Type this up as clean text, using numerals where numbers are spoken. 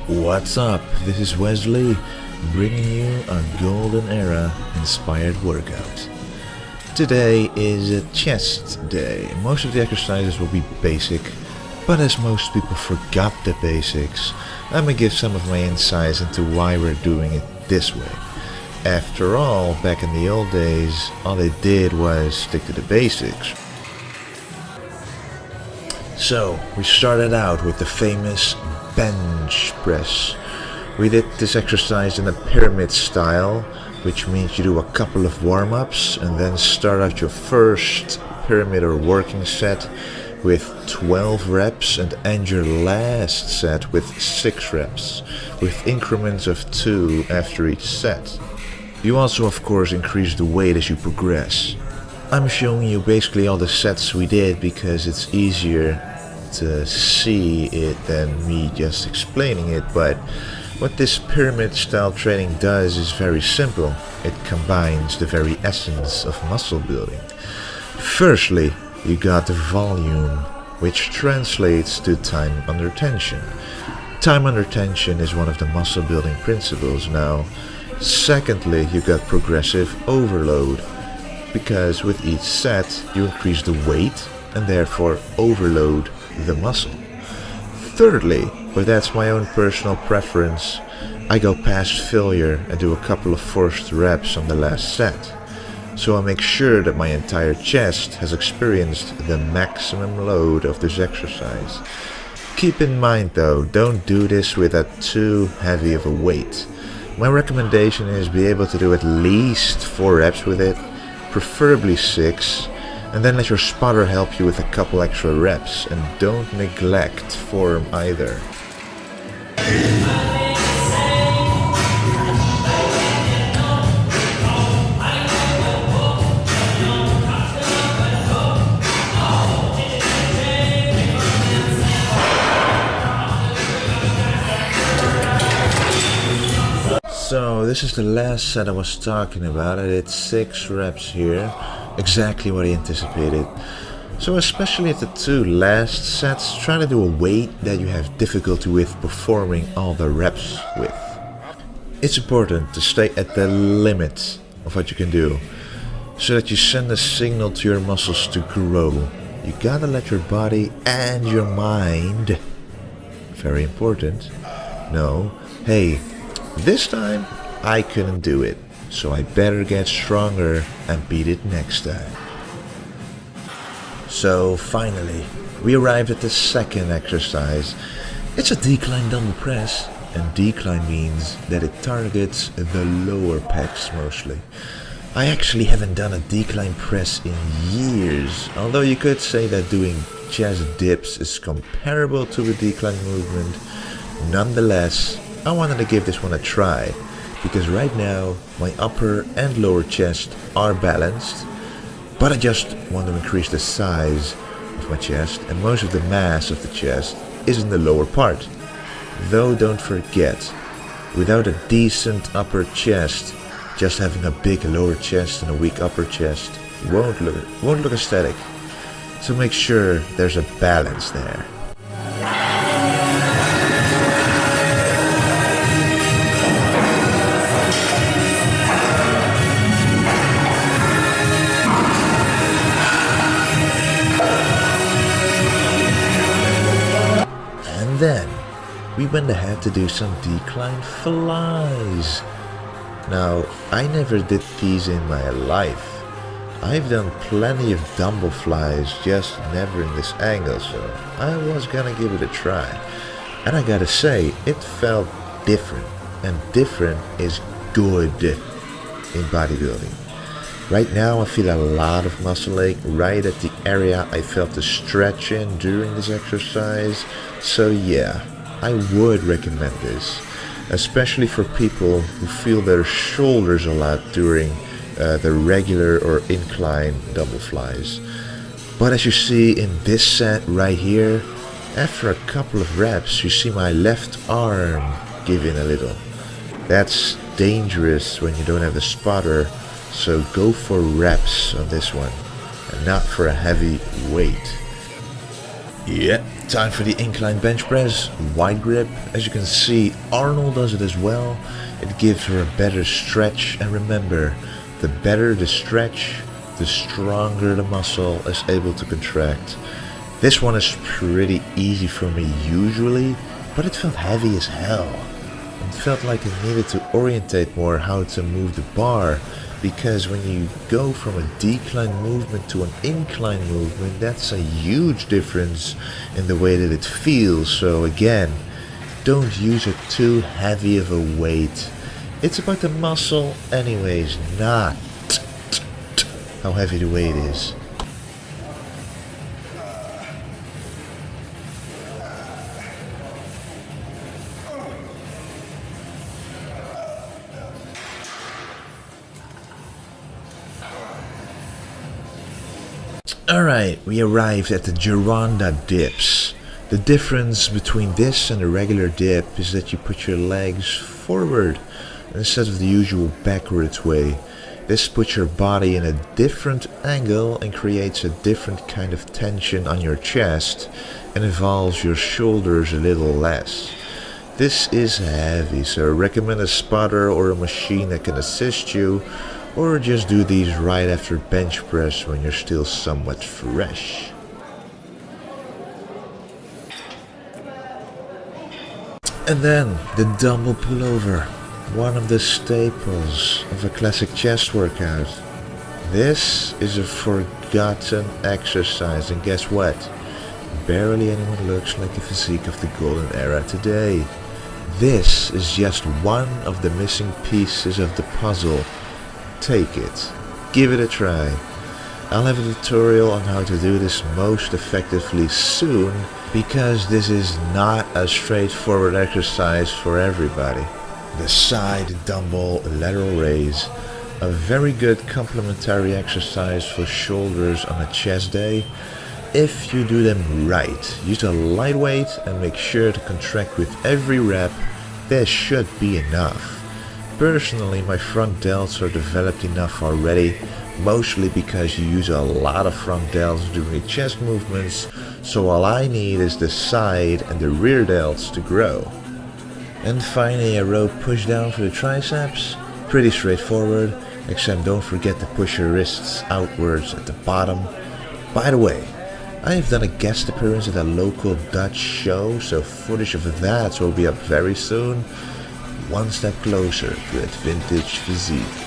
What's up? This is Wesley, bringing you a golden era inspired workout. Today is a chest day. Most of the exercises will be basic, but as most people forgot the basics, I'm gonna give some of my insights into why we're doing it this way. After all, back in the old days, all they did was stick to the basics. So, we started out with the famous bench press. We did this exercise in a pyramid style, which means you do a couple of warm-ups and then start out your first pyramid or working set with 12 reps and end your last set with 6 reps, with increments of 2 after each set. You also of course increase the weight as you progress. I'm showing you basically all the sets we did because it's easier to see it than me just explaining it, but what this pyramid style training does is very simple. It combines the very essence of muscle building. Firstly, you got the volume, which translates to time under tension. Time under tension is one of the muscle building principles now. Secondly, you got progressive overload, because with each set you increase the weight and therefore overload the muscle. Thirdly, but that's my own personal preference, I go past failure and do a couple of forced reps on the last set. So I make sure that my entire chest has experienced the maximum load of this exercise. Keep in mind though, don't do this with a too heavy of a weight. My recommendation is be able to do at least 4 reps with it, preferably 6, and then let your spotter help you with a couple extra reps, and don't neglect form either. So this is the last set I was talking about. I did 6 reps here, exactly what I anticipated. So especially at the 2 last sets, try to do a weight that you have difficulty with performing all the reps with. It's important to stay at the limit of what you can do, so that you send a signal to your muscles to grow. You gotta let your body and your mind, very important, know, hey, this time I couldn't do it, so I better get stronger and beat it next time. So finally, we arrived at the second exercise. It's a decline dumbbell press, and decline means that it targets the lower pecs mostly. I actually haven't done a decline press in years, although you could say that doing chest dips is comparable to a decline movement. Nonetheless, I wanted to give this one a try, because right now my upper and lower chest are balanced, but I just want to increase the size of my chest, and most of the mass of the chest is in the lower part. Though don't forget, without a decent upper chest, just having a big lower chest and a weak upper chest won't look aesthetic. So make sure there's a balance there. Then we went ahead to do some decline flies. Now, I never did these in my life. I've done plenty of dumbbell flies, just never in this angle, so I was gonna give it a try. And I gotta say, it felt different, and different is good in bodybuilding. Right now I feel a lot of muscle ache right at the area I felt the stretch in during this exercise. So yeah, I would recommend this, especially for people who feel their shoulders a lot during the regular or incline double flies. But as you see in this set right here, after a couple of reps you see my left arm give in a little. That's dangerous when you don't have the spotter. So go for reps on this one, and not for a heavy weight. Yeah, time for the incline bench press, wide grip. As you can see, Arnold does it as well. It gives her a better stretch, and remember, the better the stretch, the stronger the muscle is able to contract. This one is pretty easy for me usually, but it felt heavy as hell. It felt like I needed to orientate more how to move the bar, because when you go from a decline movement to an incline movement, that's a huge difference in the way that it feels. So again, don't use it too heavy of a weight. It's about the muscle anyways, not how heavy the weight is. Alright, we arrived at the Gironda dips. The difference between this and a regular dip is that you put your legs forward instead of the usual backwards way. This puts your body in a different angle and creates a different kind of tension on your chest and involves your shoulders a little less. This is heavy, so recommend a spotter or a machine that can assist you, or just do these right after bench press when you're still somewhat fresh. And then the dumbbell pullover, one of the staples of a classic chest workout. This is a forgotten exercise, and guess what? Barely anyone looks like the physique of the golden era today. This is just one of the missing pieces of the puzzle. Take it, give it a try. I'll have a tutorial on how to do this most effectively soon, because this is not a straightforward exercise for everybody. The side dumbbell lateral raise, a very good complementary exercise for shoulders on a chest day. If you do them right, use a light weight and make sure to contract with every rep. This should be enough. Personally, my front delts are developed enough already, mostly because you use a lot of front delts during the chest movements, so all I need is the side and the rear delts to grow. And finally, a row push down for the triceps. Pretty straightforward, except don't forget to push your wrists outwards at the bottom. By the way, I have done a guest appearance at a local Dutch show, so footage of that will be up very soon. One step closer to that vintage physique.